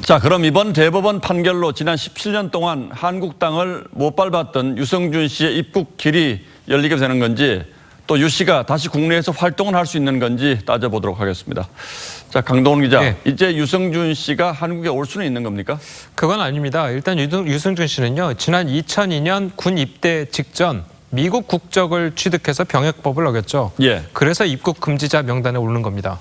자, 그럼 이번 대법원 판결로 지난 17년 동안 한국 땅을 못 밟았던 유승준 씨의 입국 길이 열리게 되는 건지 또 유 씨가 다시 국내에서 활동을 할 수 있는 건지 따져보도록 하겠습니다. 자, 강동원 기자, 네. 이제 유승준 씨가 한국에 올 수는 있는 겁니까? 그건 아닙니다. 일단 유승준 씨는요, 지난 2002년 군 입대 직전 미국 국적을 취득해서 병역법을 어겼죠. 예. 그래서 입국 금지자 명단에 오른 겁니다.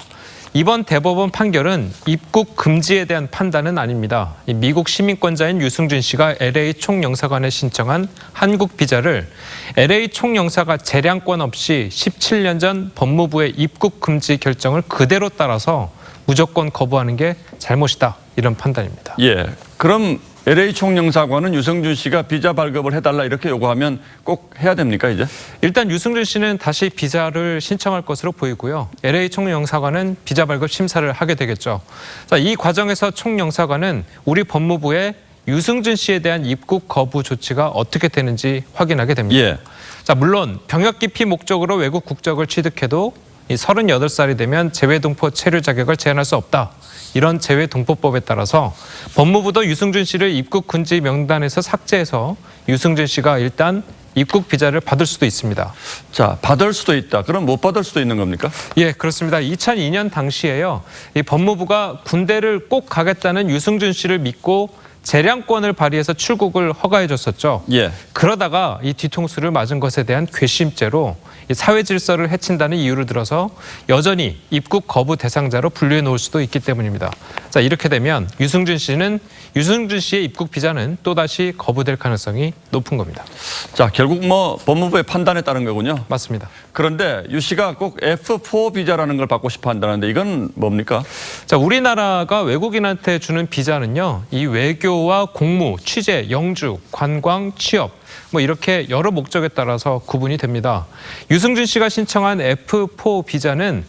이번 대법원 판결은 입국 금지에 대한 판단은 아닙니다. 미국 시민권자인 유승준 씨가 LA 총영사관에 신청한 한국 비자를 LA 총영사가 재량권 없이 17년 전 법무부의 입국 금지 결정을 그대로 따라서 무조건 거부하는 게 잘못이다. 이런 판단입니다. 예. 그럼 LA 총영사관은 유승준 씨가 비자 발급을 해달라 이렇게 요구하면 꼭 해야 됩니까, 이제? 일단 유승준 씨는 다시 비자를 신청할 것으로 보이고요. LA 총영사관은 비자 발급 심사를 하게 되겠죠. 자, 이 과정에서 총영사관은 우리 법무부에 유승준 씨에 대한 입국 거부 조치가 어떻게 되는지 확인하게 됩니다. 예. 자, 물론 병역 기피 목적으로 외국 국적을 취득해도 이 38살이 되면 재외동포 체류 자격을 제한할 수 없다. 이런 재외동포법에 따라서 법무부도 유승준 씨를 입국 금지 명단에서 삭제해서 유승준 씨가 일단 입국 비자를 받을 수도 있습니다. 자, 받을 수도 있다. 그럼 못 받을 수도 있는 겁니까? 예, 그렇습니다. 2002년 당시에요. 이 법무부가 군대를 꼭 가겠다는 유승준 씨를 믿고 재량권을 발휘해서 출국을 허가해 줬었죠. 예. 그러다가 이 뒤통수를 맞은 것에 대한 궤심죄로 사회 질서를 해친다는 이유를 들어서 여전히 입국 거부 대상자로 분류해 놓을 수도 있기 때문입니다. 자, 이렇게 되면 유승준 씨의 입국 비자는 또다시 거부될 가능성이 높은 겁니다. 자, 결국 뭐 법무부의 판단에 따른 거군요. 맞습니다. 그런데 유 씨가 꼭 F4 비자라는 걸 받고 싶어 한다는데 이건 뭡니까? 자, 우리나라가 외국인한테 주는 비자는요, 이 외교와 공무, 취재, 영주, 관광, 취업, 뭐 이렇게 여러 목적에 따라서 구분이 됩니다. 유승준 씨가 신청한 F4 비자는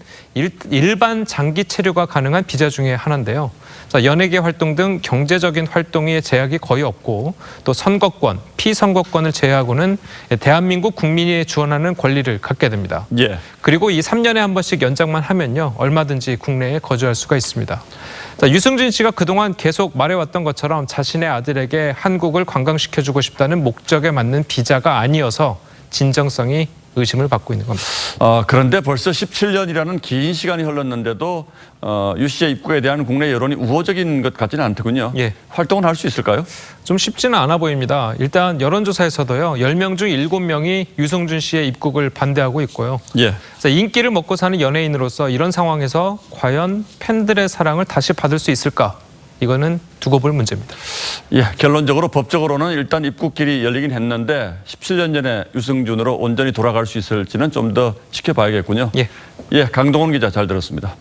일반 장기 체류가 가능한 비자 중에 하나인데요. 자, 연예계 활동 등 경제적인 활동에 제약이 거의 없고 또 선거권, 피선거권을 제외하고는 대한민국 국민이 주원하는 권리를 갖게 됩니다. 예. 그리고 이 3년에 한 번씩 연장만 하면요, 얼마든지 국내에 거주할 수가 있습니다. 자, 유승준 씨가 그동안 계속 말해왔던 것처럼 자신의 아들에게 한국을 관광시켜주고 싶다는 목적에 맞는 비자가 아니어서 진정성이 의심을 받고 있는 겁니다. 그런데 벌써 17년이라는 긴 시간이 흘렀는데도 유 씨의 입국에 대한 국내 여론이 우호적인 것 같지는 않더군요. 예. 활동을 할 수 있을까요? 좀 쉽지는 않아 보입니다. 일단 여론조사에서도요, 10명 중 7명이 유승준 씨의 입국을 반대하고 있고요. 예. 자, 인기를 먹고 사는 연예인으로서 이런 상황에서 과연 팬들의 사랑을 다시 받을 수 있을까? 이거는 두고 볼 문제입니다. 예, 결론적으로 법적으로는 일단 입국길이 열리긴 했는데 17년 전에 유승준으로 온전히 돌아갈 수 있을지는 좀 더 지켜봐야겠군요. 예. 예, 강동원 기자 잘 들었습니다.